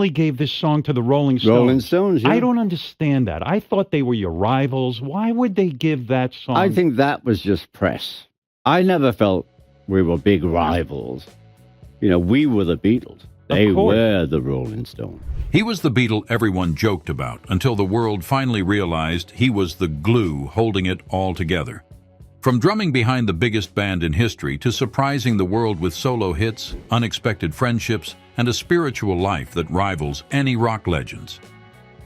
gave this song to the Rolling Stones. Rolling Stones, yeah. I don't understand that. I thought they were your rivals. Why would they give that song? I think that was just press. I never felt we were big rivals. You know, we were the Beatles. They were the Rolling Stones. He was the Beatle everyone joked about until the world finally realized he was the glue holding it all together. From drumming behind the biggest band in history to surprising the world with solo hits, unexpected friendships, and a spiritual life that rivals any rock legends.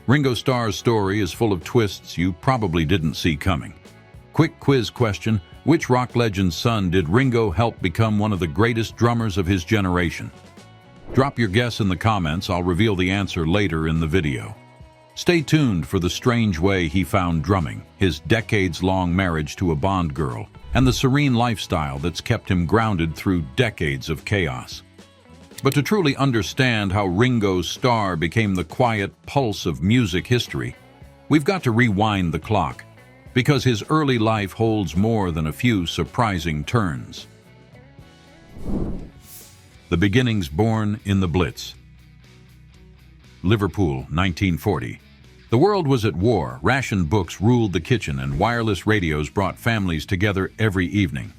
Ringo Starr's story is full of twists you probably didn't see coming. Quick quiz question: which rock legend's son did Ringo help become one of the greatest drummers of his generation? Drop your guess in the comments. I'll reveal the answer later in the video. Stay tuned for the strange way he found drumming, his decades-long marriage to a Bond girl, and the serene lifestyle that's kept him grounded through decades of chaos. But to truly understand how Ringo Starr became the quiet pulse of music history, we've got to rewind the clock, because his early life holds more than a few surprising turns. The beginnings born in the Blitz. Liverpool, 1940. The world was at war, rationed books ruled the kitchen, and wireless radios brought families together every evening.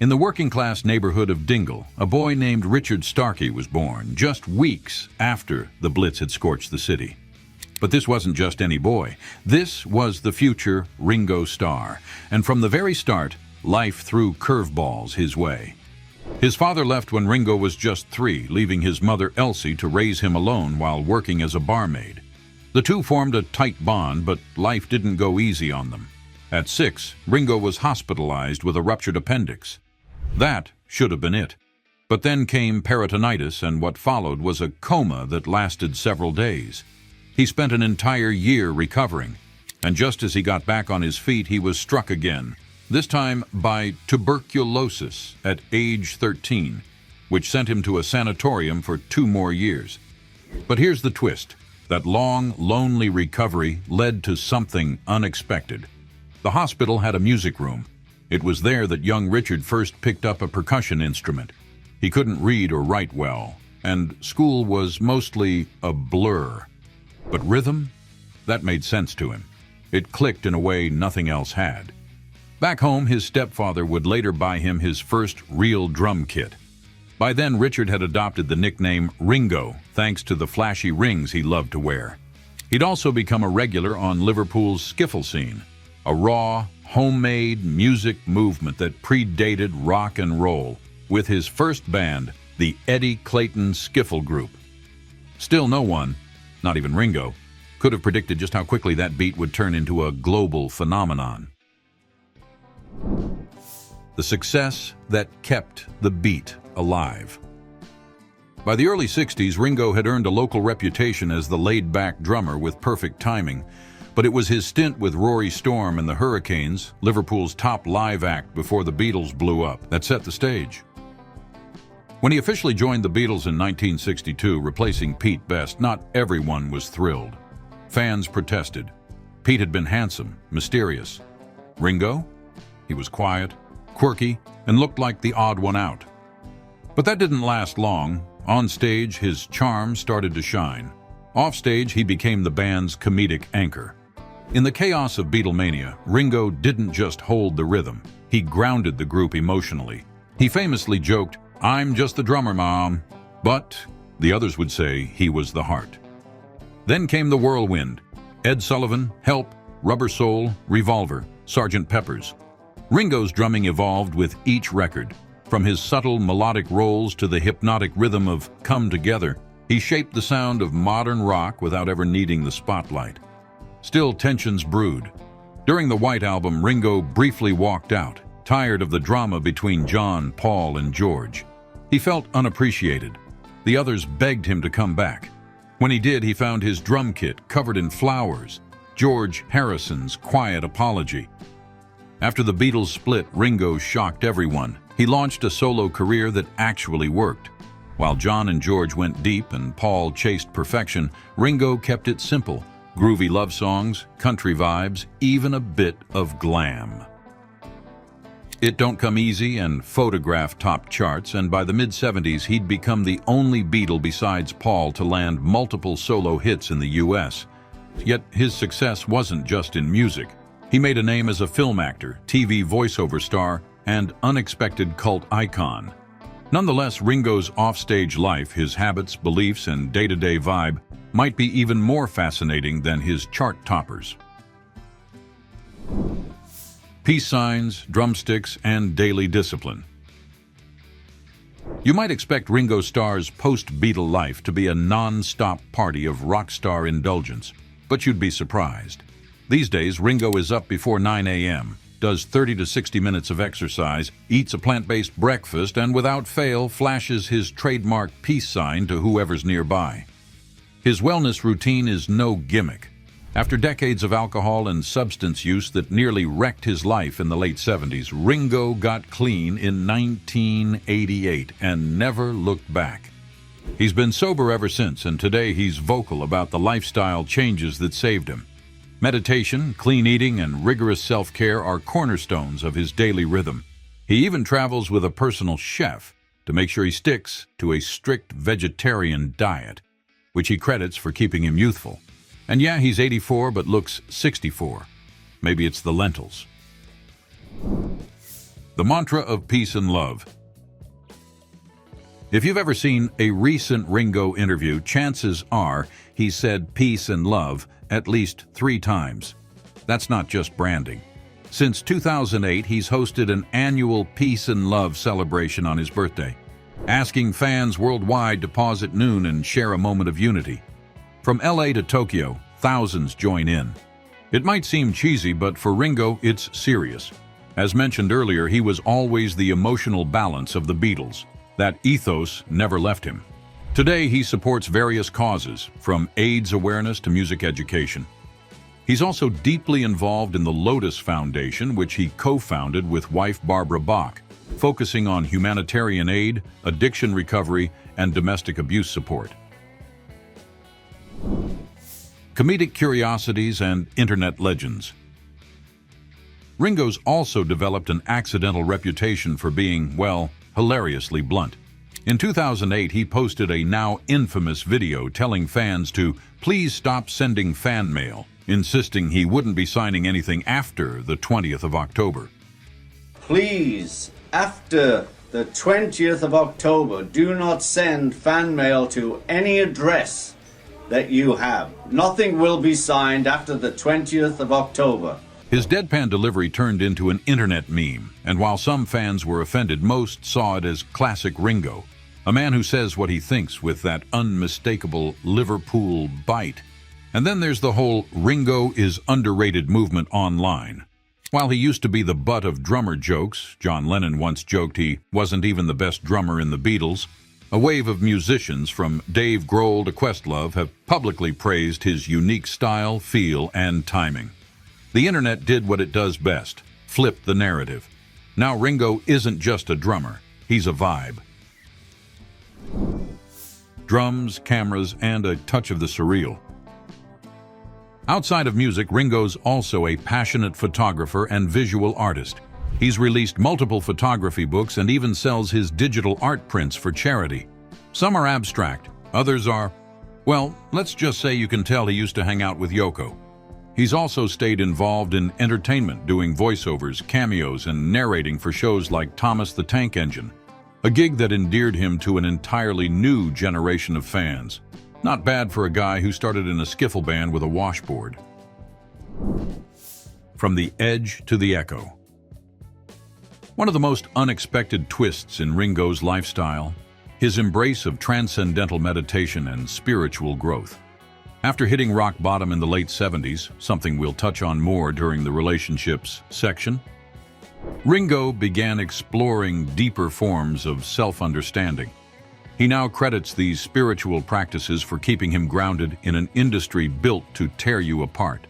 In the working-class neighborhood of Dingle, a boy named Richard Starkey was born, just weeks after the Blitz had scorched the city. But this wasn't just any boy. This was the future Ringo Starr, and from the very start, life threw curveballs his way. His father left when Ringo was just 3, leaving his mother Elsie to raise him alone while working as a barmaid. The two formed a tight bond, but life didn't go easy on them. At 6, Ringo was hospitalized with a ruptured appendix. That should have been it. But then came peritonitis, and what followed was a coma that lasted several days. He spent an entire year recovering, and just as he got back on his feet, he was struck again, this time by tuberculosis at age 13, which sent him to a sanatorium for 2 more years. But here's the twist. That long, lonely recovery led to something unexpected. The hospital had a music room. It was there that young Richard first picked up a percussion instrument. He couldn't read or write well, and school was mostly a blur. But rhythm? That made sense to him. It clicked in a way nothing else had. Back home, his stepfather would later buy him his first real drum kit. By then, Richard had adopted the nickname Ringo, thanks to the flashy rings he loved to wear. He'd also become a regular on Liverpool's skiffle scene, a raw, homemade music movement that predated rock and roll, with his first band, the Eddie Clayton Skiffle Group. Still no one, not even Ringo, could have predicted just how quickly that beat would turn into a global phenomenon. The success that kept the beat alive. By the early 60s, Ringo had earned a local reputation as the laid-back drummer with perfect timing, but it was his stint with Rory Storm and the Hurricanes, Liverpool's top live act before the Beatles blew up, that set the stage. When he officially joined the Beatles in 1962, replacing Pete Best, not everyone was thrilled. Fans protested. Pete had been handsome, mysterious. Ringo? He was quiet, quirky, and looked like the odd one out. But that didn't last long. On stage, his charm started to shine. Off stage, he became the band's comedic anchor. In the chaos of Beatlemania, Ringo didn't just hold the rhythm. He grounded the group emotionally. He famously joked, "I'm just the drummer, Mom." But the others would say he was the heart. Then came the whirlwind. Ed Sullivan, Help, Rubber Soul, Revolver, Sgt. Pepper's. Ringo's drumming evolved with each record. From his subtle melodic rolls to the hypnotic rhythm of Come Together, he shaped the sound of modern rock without ever needing the spotlight. Still, tensions brewed. During the White Album, Ringo briefly walked out, tired of the drama between John, Paul, and George. He felt unappreciated. The others begged him to come back. When he did, he found his drum kit covered in flowers, George Harrison's quiet apology. After the Beatles split, Ringo shocked everyone. He launched a solo career that actually worked. While John and George went deep and Paul chased perfection, Ringo kept it simple. Groovy love songs, country vibes, even a bit of glam. It Don't Come Easy and Photograph topped charts, and by the mid-70s he'd become the only Beatle besides Paul to land multiple solo hits in the US. Yet his success wasn't just in music. He made a name as a film actor, TV voiceover star, and unexpected cult icon. Nonetheless, Ringo's offstage life, his habits, beliefs, and day-to-day vibe might be even more fascinating than his chart toppers. Peace signs, drumsticks, and daily discipline. You might expect Ringo Starr's post-Beatle life to be a non-stop party of rock star indulgence, but you'd be surprised. These days, Ringo is up before 9 a.m., does 30 to 60 minutes of exercise, eats a plant-based breakfast, and without fail flashes his trademark peace sign to whoever's nearby. His wellness routine is no gimmick. After decades of alcohol and substance use that nearly wrecked his life in the late 70s, Ringo got clean in 1988 and never looked back. He's been sober ever since, and today he's vocal about the lifestyle changes that saved him. Meditation, clean eating, and rigorous self-care are cornerstones of his daily rhythm. He even travels with a personal chef to make sure he sticks to a strict vegetarian diet, which he credits for keeping him youthful. And yeah, he's 84 but looks 64. Maybe it's the lentils. The mantra of peace and love. If you've ever seen a recent Ringo interview, chances are he said peace and love at least 3 times. That's not just branding. Since 2008, he's hosted an annual peace and love celebration on his birthday, asking fans worldwide to pause at noon and share a moment of unity. From LA to Tokyo, thousands join in. It might seem cheesy, but for Ringo, it's serious. As mentioned earlier, he was always the emotional balance of the Beatles. That ethos never left him. Today, he supports various causes, from AIDS awareness to music education. He's also deeply involved in the Lotus Foundation, which he co-founded with wife Barbara Bach, focusing on humanitarian aid, addiction recovery, and domestic abuse support. Comedic curiosities and internet legends. Ringo's also developed an accidental reputation for being, well, hilariously blunt. In 2008, he posted a now infamous video telling fans to please stop sending fan mail, insisting he wouldn't be signing anything after the 20th of October. Please, after the 20th of October, do not send fan mail to any address that you have. Nothing will be signed after the 20th of October. His deadpan delivery turned into an internet meme, and while some fans were offended, most saw it as classic Ringo, a man who says what he thinks with that unmistakable Liverpool bite. And then there's the whole Ringo is underrated movement online. While he used to be the butt of drummer jokes, John Lennon once joked he wasn't even the best drummer in the Beatles, a wave of musicians from Dave Grohl to Questlove have publicly praised his unique style, feel, and timing. The internet did what it does best, flip the narrative. Now Ringo isn't just a drummer, he's a vibe. Drums, cameras, and a touch of the surreal. Outside of music, Ringo's also a passionate photographer and visual artist. He's released multiple photography books and even sells his digital art prints for charity. Some are abstract, others are, well, let's just say you can tell he used to hang out with Yoko. He's also stayed involved in entertainment, doing voiceovers, cameos, and narrating for shows like Thomas the Tank Engine, a gig that endeared him to an entirely new generation of fans. Not bad for a guy who started in a skiffle band with a washboard. From the edge to the echo. One of the most unexpected twists in Ringo's lifestyle, his embrace of transcendental meditation and spiritual growth. After hitting rock bottom in the late 70s, something we'll touch on more during the relationships section, Ringo began exploring deeper forms of self-understanding. He now credits these spiritual practices for keeping him grounded in an industry built to tear you apart.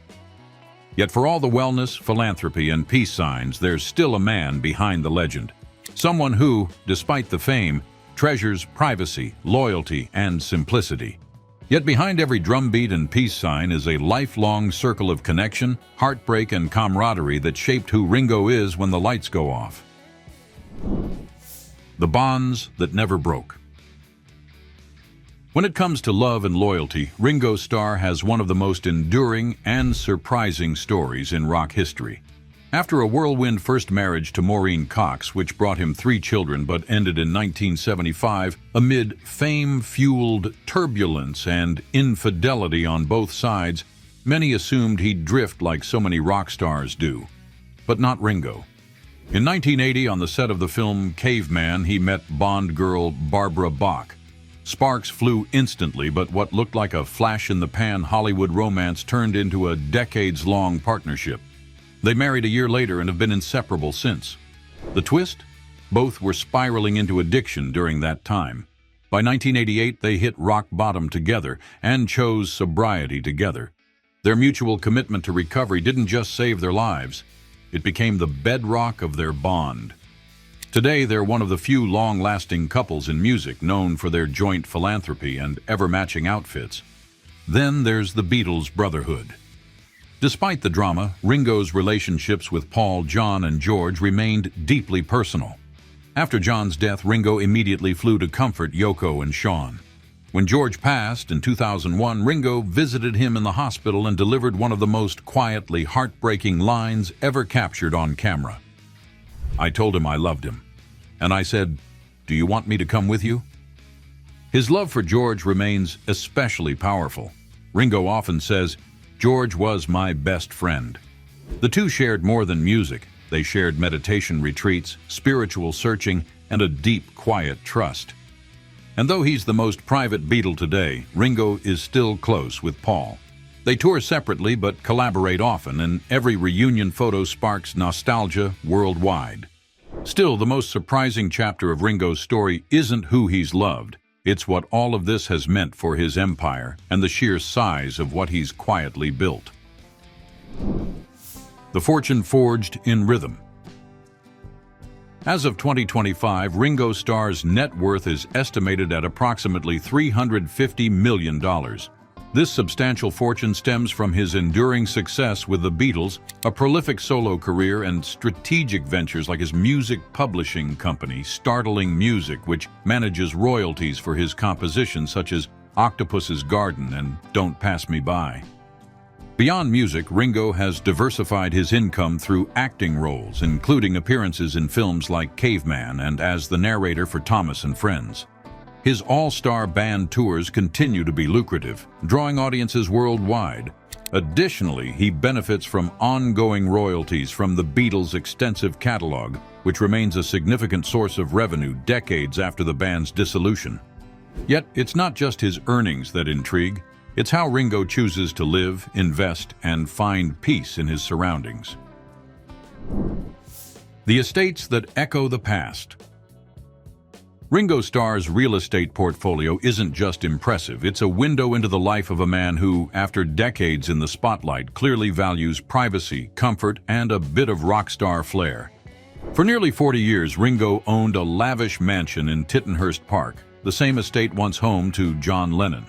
Yet for all the wellness, philanthropy, and peace signs, there's still a man behind the legend. Someone who, despite the fame, treasures privacy, loyalty, and simplicity. Yet behind every drumbeat and peace sign is a lifelong circle of connection, heartbreak, and camaraderie that shaped who Ringo is when the lights go off. The bonds that never broke. When it comes to love and loyalty, Ringo Starr has one of the most enduring and surprising stories in rock history. After a whirlwind first marriage to Maureen Cox, which brought him 3 children but ended in 1975, amid fame-fueled turbulence and infidelity on both sides, many assumed he'd drift like so many rock stars do. But not Ringo. In 1980, on the set of the film Caveman, he met Bond girl Barbara Bach. Sparks flew instantly, but what looked like a flash-in-the-pan Hollywood romance turned into a decades-long partnership. They married a year later and have been inseparable since. The twist? Both were spiraling into addiction during that time. By 1988, they hit rock bottom together and chose sobriety together. Their mutual commitment to recovery didn't just save their lives. It became the bedrock of their bond. Today, they're one of the few long-lasting couples in music known for their joint philanthropy and ever-matching outfits. Then there's the Beatles' brotherhood. Despite the drama, Ringo's relationships with Paul, John, and George remained deeply personal. After John's death, Ringo immediately flew to comfort Yoko and Sean. When George passed in 2001, Ringo visited him in the hospital and delivered one of the most quietly heartbreaking lines ever captured on camera. "I told him I loved him, and I said, 'Do you want me to come with you?'" His love for George remains especially powerful. Ringo often says, "George was my best friend." The two shared more than music. They shared meditation retreats, spiritual searching, and a deep, quiet trust. And though he's the most private Beatle today, Ringo is still close with Paul. They tour separately but collaborate often, and every reunion photo sparks nostalgia worldwide. Still, the most surprising chapter of Ringo's story isn't who he's loved. It's what all of this has meant for his empire and the sheer size of what he's quietly built. The fortune forged in rhythm. As of 2025, Ringo Starr's net worth is estimated at approximately $350 million. This substantial fortune stems from his enduring success with the Beatles, a prolific solo career, and strategic ventures like his music publishing company, Startling Music, which manages royalties for his compositions such as Octopus's Garden and Don't Pass Me By. Beyond music, Ringo has diversified his income through acting roles, including appearances in films like Caveman and as the narrator for Thomas and Friends. His all-star band tours continue to be lucrative, drawing audiences worldwide. Additionally, he benefits from ongoing royalties from the Beatles' extensive catalog, which remains a significant source of revenue decades after the band's dissolution. Yet, it's not just his earnings that intrigue. It's how Ringo chooses to live, invest, and find peace in his surroundings. The estates that echo the past. Ringo Starr's real estate portfolio isn't just impressive, it's a window into the life of a man who, after decades in the spotlight, clearly values privacy, comfort, and a bit of rock star flair. For nearly 40 years, Ringo owned a lavish mansion in Tittenhurst Park, the same estate once home to John Lennon.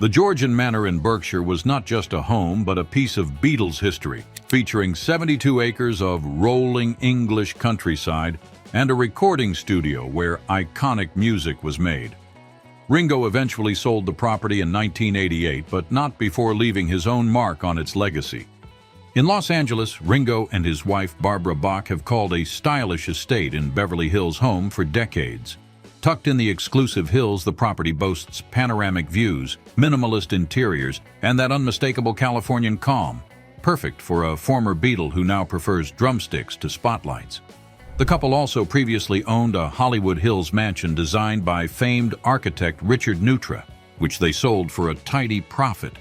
The Georgian Manor in Berkshire was not just a home, but a piece of Beatles history, featuring 72 acres of rolling English countryside and a recording studio where iconic music was made. Ringo eventually sold the property in 1988, but not before leaving his own mark on its legacy. In Los Angeles, Ringo and his wife Barbara Bach have called a stylish estate in Beverly Hills home for decades. Tucked in the exclusive hills, the property boasts panoramic views, minimalist interiors, and that unmistakable Californian calm, perfect for a former Beatle who now prefers drumsticks to spotlights. The couple also previously owned a Hollywood Hills mansion designed by famed architect Richard Neutra, which they sold for a tidy profit.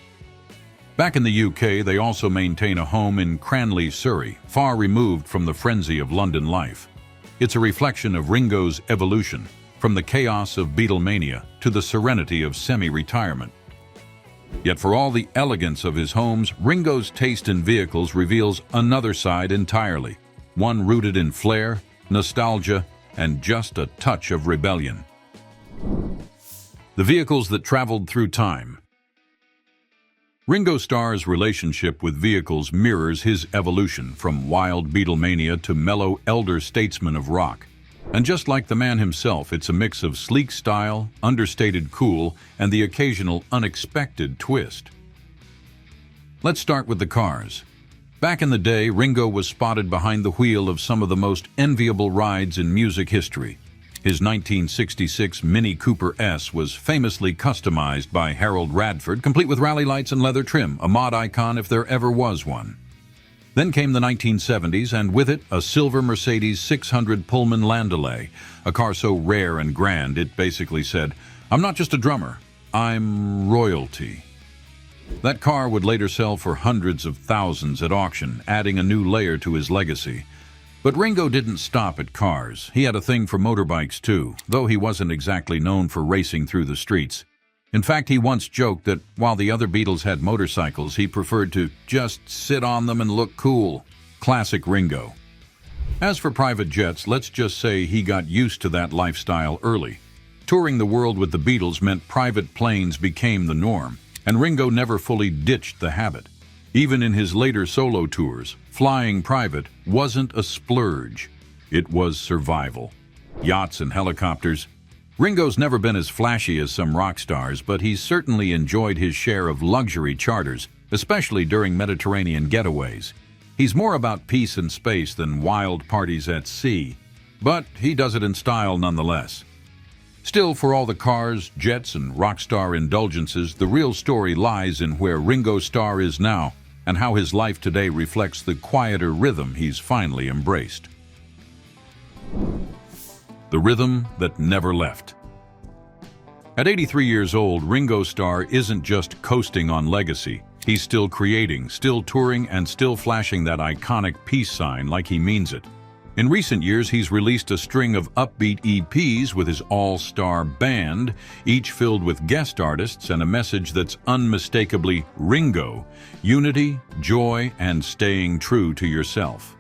Back in the UK, they also maintain a home in Cranleigh, Surrey, far removed from the frenzy of London life. It's a reflection of Ringo's evolution, from the chaos of Beatlemania to the serenity of semi-retirement. Yet for all the elegance of his homes, Ringo's taste in vehicles reveals another side entirely, one rooted in flair, nostalgia, and just a touch of rebellion. The vehicles that traveled through time. Ringo Starr's relationship with vehicles mirrors his evolution from wild Beatlemania to mellow elder statesman of rock. And just like the man himself, it's a mix of sleek style, understated cool, and the occasional unexpected twist. Let's start with the cars. Back in the day, Ringo was spotted behind the wheel of some of the most enviable rides in music history. His 1966 Mini Cooper S was famously customized by Harold Radford, complete with rally lights and leather trim, a mod icon if there ever was one. Then came the 1970s, and with it, a silver Mercedes 600 Pullman Landaulet, a car so rare and grand it basically said, "I'm not just a drummer, I'm royalty." That car would later sell for hundreds of thousands at auction, adding a new layer to his legacy. But Ringo didn't stop at cars. He had a thing for motorbikes too, though he wasn't exactly known for racing through the streets. In fact, he once joked that while the other Beatles had motorcycles, he preferred to just sit on them and look cool. Classic Ringo. As for private jets, let's just say he got used to that lifestyle early. Touring the world with the Beatles meant private planes became the norm, and Ringo never fully ditched the habit. Even in his later solo tours, flying private wasn't a splurge. It was survival. Yachts and helicopters. Ringo's never been as flashy as some rock stars, but he's certainly enjoyed his share of luxury charters, especially during Mediterranean getaways. He's more about peace and space than wild parties at sea, but he does it in style nonetheless. Still, for all the cars, jets, and rock star indulgences, the real story lies in where Ringo Starr is now and how his life today reflects the quieter rhythm he's finally embraced. The rhythm that never left. At 83 years old, Ringo Starr isn't just coasting on legacy. He's still creating, still touring, and still flashing that iconic peace sign like he means it. In recent years, he's released a string of upbeat EPs with his all-star band, each filled with guest artists and a message that's unmistakably Ringo: unity, joy, and staying true to yourself.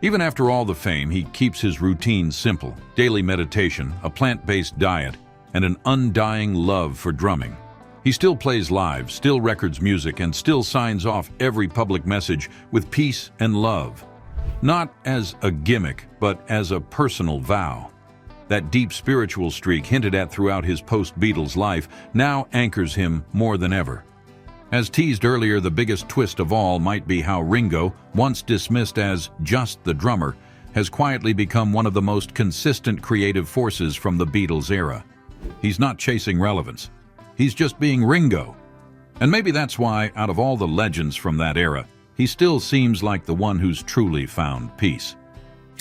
Even after all the fame, he keeps his routine simple: daily meditation, a plant-based diet, and an undying love for drumming. He still plays live, still records music, and still signs off every public message with peace and love. Not as a gimmick, but as a personal vow. That deep spiritual streak hinted at throughout his post-Beatles life now anchors him more than ever. As teased earlier, the biggest twist of all might be how Ringo, once dismissed as just the drummer, has quietly become one of the most consistent creative forces from the Beatles era. He's not chasing relevance. He's just being Ringo. And maybe that's why, out of all the legends from that era, he still seems like the one who's truly found peace.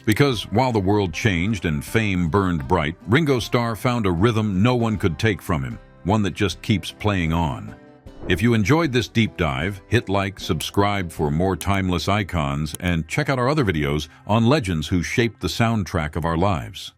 Because while the world changed and fame burned bright, Ringo Starr found a rhythm no one could take from him, one that just keeps playing on. If you enjoyed this deep dive, hit like, subscribe for more timeless icons, and check out our other videos on legends who shaped the soundtrack of our lives.